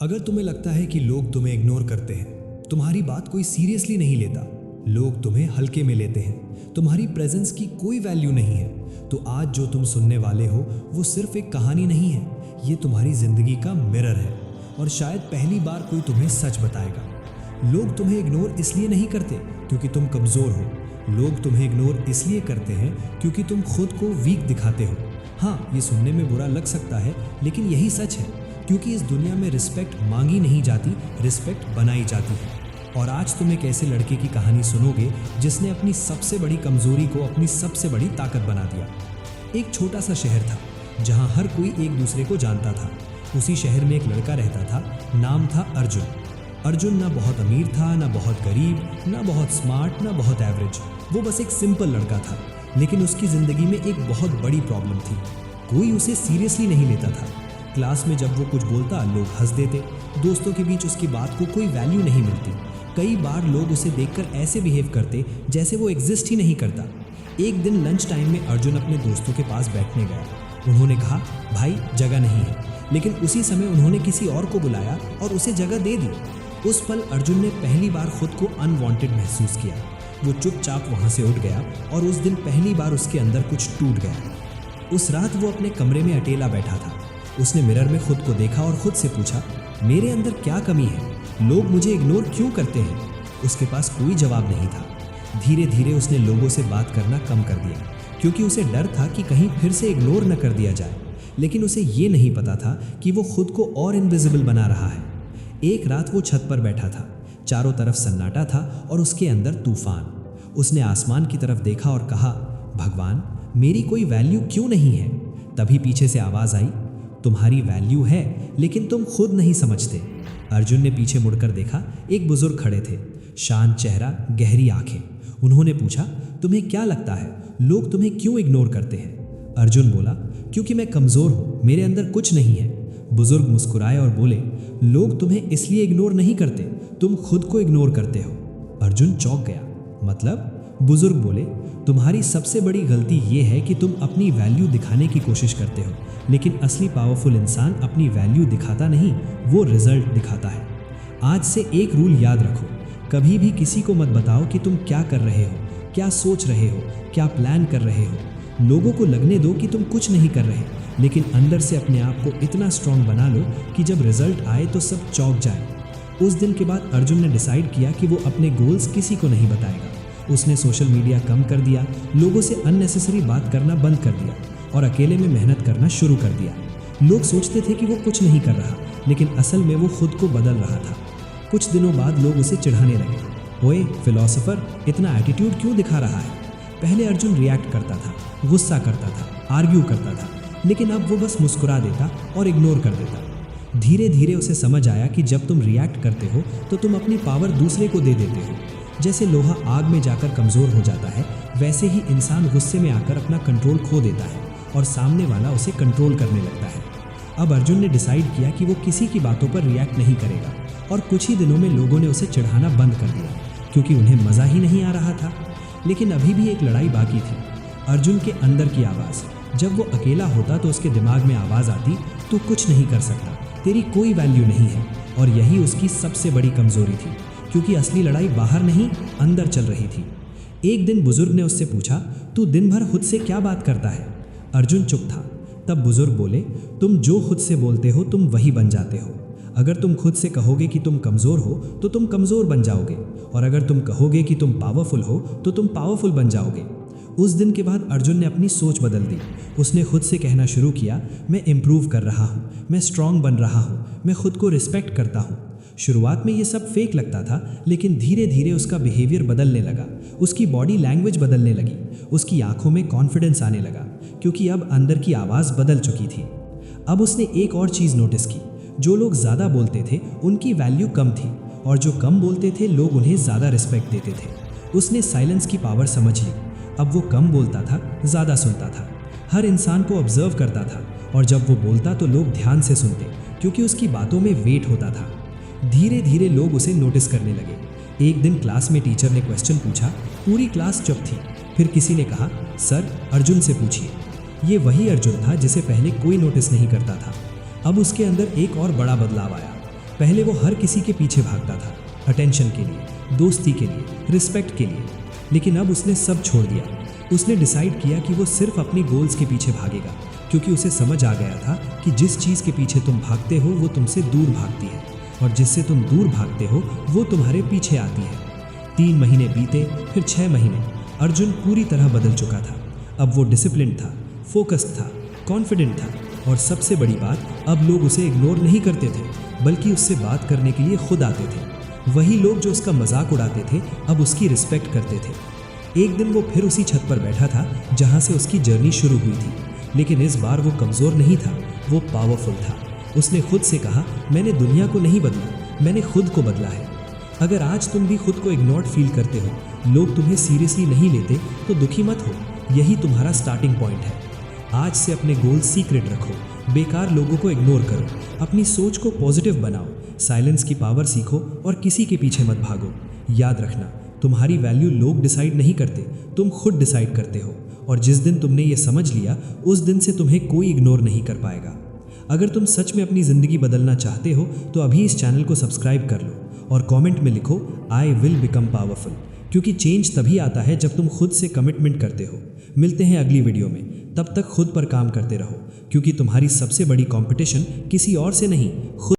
अगर तुम्हें लगता है कि लोग तुम्हें इग्नोर करते हैं, तुम्हारी बात कोई सीरियसली नहीं लेता, लोग तुम्हें हल्के में लेते हैं, तुम्हारी प्रेजेंस की कोई वैल्यू नहीं है, तो आज जो तुम सुनने वाले हो वो सिर्फ एक कहानी नहीं है, ये तुम्हारी जिंदगी का मिरर है। और शायद पहली बार कोई तुम्हें सच बताएगा। लोग तुम्हें इग्नोर इसलिए नहीं करते क्योंकि तुम कमज़ोर हो, लोग तुम्हें इग्नोर इसलिए करते हैं क्योंकि तुम खुद को वीक दिखाते हो। हाँ, ये सुनने में बुरा लग सकता है, लेकिन यही सच है, क्योंकि इस दुनिया में रिस्पेक्ट मांगी नहीं जाती, रिस्पेक्ट बनाई जाती है। और आज तुम एक ऐसे लड़के की कहानी सुनोगे जिसने अपनी सबसे बड़ी कमजोरी को अपनी सबसे बड़ी ताकत बना दिया। एक छोटा सा शहर था जहां हर कोई एक दूसरे को जानता था। उसी शहर में एक लड़का रहता था, नाम था अर्जुन। अर्जुन ना बहुत अमीर था, ना बहुत गरीब, ना बहुत स्मार्ट, ना बहुत एवरेज। वो बस एक सिंपल लड़का था, लेकिन उसकी ज़िंदगी में एक बहुत बड़ी प्रॉब्लम थी। कोई उसे सीरियसली नहीं लेता था। क्लास में जब वो कुछ बोलता, लोग हंस देते। दोस्तों के बीच उसकी बात को कोई वैल्यू नहीं मिलती। कई बार लोग उसे देखकर ऐसे बिहेव करते जैसे वो एग्जिस्ट ही नहीं करता। एक दिन लंच टाइम में अर्जुन अपने दोस्तों के पास बैठने गया। उन्होंने कहा, भाई जगह नहीं है, लेकिन उसी समय उन्होंने किसी और को बुलाया और उसे जगह दे दी। उस पल अर्जुन ने पहली बार खुद को अनवांटेड महसूस किया। वो चुपचाप वहाँ से उठ गया और उस दिन पहली बार उसके अंदर कुछ टूट गया। उस रात वो अपने कमरे में अकेला बैठा था। उसने मिरर में खुद को देखा और खुद से पूछा, मेरे अंदर क्या कमी है? लोग मुझे इग्नोर क्यों करते हैं? उसके पास कोई जवाब नहीं था। धीरे धीरे उसने लोगों से बात करना कम कर दिया, क्योंकि उसे डर था कि कहीं फिर से इग्नोर न कर दिया जाए। लेकिन उसे ये नहीं पता था कि वो खुद को और इनविजिबल बना रहा है। एक रात वो छत पर बैठा था। चारों तरफ सन्नाटा था और उसके अंदर तूफान। उसने आसमान की तरफ देखा और कहा, भगवान, मेरी कोई वैल्यू क्यों नहीं है? तभी पीछे से आवाज़ आई, तुम्हारी वैल्यू है, लेकिन तुम खुद नहीं समझते। अर्जुन ने पीछे मुड़कर देखा। एक बुजुर्ग खड़े थे, शांत चेहरा, गहरी आंखें। उन्होंने पूछा, तुम्हें क्या लगता है लोग तुम्हें क्यों इग्नोर करते हैं? अर्जुन बोला, क्योंकि मैं कमज़ोर हूँ, मेरे अंदर कुछ नहीं है। बुजुर्ग मुस्कुराए और बोले, लोग तुम्हें इसलिए इग्नोर नहीं करते, तुम खुद को इग्नोर करते हो। अर्जुन चौंक गया। मतलब? बुजुर्ग बोले, तुम्हारी सबसे बड़ी गलती ये है कि तुम अपनी वैल्यू दिखाने की कोशिश करते हो, लेकिन असली पावरफुल इंसान अपनी वैल्यू दिखाता नहीं, वो रिजल्ट दिखाता है। आज से एक रूल याद रखो, कभी भी किसी को मत बताओ कि तुम क्या कर रहे हो, क्या सोच रहे हो, क्या प्लान कर रहे हो। लोगों को लगने दो कि तुम कुछ नहीं कर रहे, लेकिन अंदर से अपने आप को इतना स्ट्रांग बना लो कि जब रिजल्ट आए तो सब चौंक जाए। उस दिन के बाद अर्जुन ने डिसाइड किया कि वो अपने गोल्स किसी को नहीं बताएगा। उसने सोशल मीडिया कम कर दिया, लोगों से अननेसेसरी बात करना बंद कर दिया और अकेले में मेहनत करना शुरू कर दिया। लोग सोचते थे कि वो कुछ नहीं कर रहा, लेकिन असल में वो खुद को बदल रहा था। कुछ दिनों बाद लोग उसे चिढ़ाने लगे, ओए फिलोसोफर, इतना एटीट्यूड क्यों दिखा रहा है? पहले अर्जुन रिएक्ट करता था, गुस्सा करता था, आर्ग्यू करता था, लेकिन अब वो बस मुस्कुरा देता और इग्नोर कर देता। धीरे धीरे उसे समझ आया कि जब तुम रिएक्ट करते हो तो तुम अपनी पावर दूसरे को दे देते हो। जैसे लोहा आग में जाकर कमज़ोर हो जाता है, वैसे ही इंसान गुस्से में आकर अपना कंट्रोल खो देता है और सामने वाला उसे कंट्रोल करने लगता है। अब अर्जुन ने डिसाइड किया कि वो किसी की बातों पर रिएक्ट नहीं करेगा और कुछ ही दिनों में लोगों ने उसे चिढ़ाना बंद कर दिया, क्योंकि उन्हें मज़ा ही नहीं आ रहा था। लेकिन अभी भी एक लड़ाई बाकी थी, अर्जुन के अंदर की आवाज़। जब वो अकेला होता तो उसके दिमाग में आवाज़ आती, तू कुछ नहीं कर सकता, तेरी कोई वैल्यू नहीं है। और यही उसकी सबसे बड़ी कमज़ोरी थी, क्योंकि असली लड़ाई बाहर नहीं, अंदर चल रही थी। एक दिन बुजुर्ग ने उससे पूछा, तू दिन भर खुद से क्या बात करता है? अर्जुन चुप था। तब बुजुर्ग बोले, तुम जो खुद से बोलते हो तुम वही बन जाते हो। अगर तुम खुद से कहोगे कि तुम कमज़ोर हो तो तुम कमज़ोर बन जाओगे, और अगर तुम कहोगे कि तुम पावरफुल हो तो तुम पावरफुल बन जाओगे। उस दिन के बाद अर्जुन ने अपनी सोच बदल दी। उसने खुद से कहना शुरू किया, मैं इम्प्रूव कर रहा हूँ, मैं स्ट्रांग बन रहा हूँ, मैं खुद को रिस्पेक्ट करता हूँ। शुरुआत में ये सब फेक लगता था, लेकिन धीरे धीरे उसका बिहेवियर बदलने लगा। उसकी बॉडी लैंग्वेज बदलने लगी, उसकी आंखों में कॉन्फिडेंस आने लगा, क्योंकि अब अंदर की आवाज़ बदल चुकी थी। अब उसने एक और चीज़ नोटिस की, जो लोग ज़्यादा बोलते थे उनकी वैल्यू कम थी, और जो कम बोलते थे लोग उन्हें ज़्यादा रिस्पेक्ट देते थे। उसने साइलेंस की पावर समझ ली। अब वो कम बोलता था, ज़्यादा सुनता था, हर इंसान को ऑब्जर्व करता था, और जब वो बोलता तो लोग ध्यान से सुनते, क्योंकि उसकी बातों में वेट होता था। धीरे धीरे लोग उसे नोटिस करने लगे। एक दिन क्लास में टीचर ने क्वेश्चन पूछा, पूरी क्लास चुप थी। फिर किसी ने कहा, सर अर्जुन से पूछिए। ये वही अर्जुन था जिसे पहले कोई नोटिस नहीं करता था। अब उसके अंदर एक और बड़ा बदलाव आया। पहले वो हर किसी के पीछे भागता था, अटेंशन के लिए, दोस्ती के लिए, रिस्पेक्ट के लिए। लेकिन अब उसने सब छोड़ दिया। उसने डिसाइड किया कि वो सिर्फ अपनी गोल्स के पीछे भागेगा, क्योंकि उसे समझ आ गया था कि जिस चीज़ के पीछे तुम भागते हो वो तुमसे दूर भागती है, और जिससे तुम दूर भागते हो वो तुम्हारे पीछे आती है। 3 महीने बीते, फिर 6 महीने। अर्जुन पूरी तरह बदल चुका था। अब वो डिसिप्लिन था, फोकस्ड था, कॉन्फिडेंट था, और सबसे बड़ी बात, अब लोग उसे इग्नोर नहीं करते थे, बल्कि उससे बात करने के लिए खुद आते थे। वही लोग जो उसका मजाक उड़ाते थे अब उसकी रिस्पेक्ट करते थे। एक दिन वो फिर उसी छत पर बैठा था जहाँ से उसकी जर्नी शुरू हुई थी, लेकिन इस बार वो कमज़ोर नहीं था, वो पावरफुल था। उसने खुद से कहा, मैंने दुनिया को नहीं बदला, मैंने खुद को बदला है। अगर आज तुम भी खुद को इग्नोर्ड फील करते हो, लोग तुम्हें सीरियसली नहीं लेते, तो दुखी मत हो, यही तुम्हारा स्टार्टिंग पॉइंट है। आज से अपने गोल सीक्रेट रखो, बेकार लोगों को इग्नोर करो, अपनी सोच को पॉजिटिव बनाओ, साइलेंस की पावर सीखो और किसी के पीछे मत भागो। याद रखना, तुम्हारी वैल्यू लोग डिसाइड नहीं करते, तुम खुद डिसाइड करते हो, और जिस दिन तुमने ये समझ लिया उस दिन से तुम्हें कोई इग्नोर नहीं कर पाएगा। अगर तुम सच में अपनी ज़िंदगी बदलना चाहते हो तो अभी इस चैनल को सब्सक्राइब कर लो और कमेंट में लिखो, आई विल बिकम पावरफुल, क्योंकि चेंज तभी आता है जब तुम खुद से कमिटमेंट करते हो। मिलते हैं अगली वीडियो में, तब तक खुद पर काम करते रहो, क्योंकि तुम्हारी सबसे बड़ी कंपटीशन किसी और से नहीं, खुद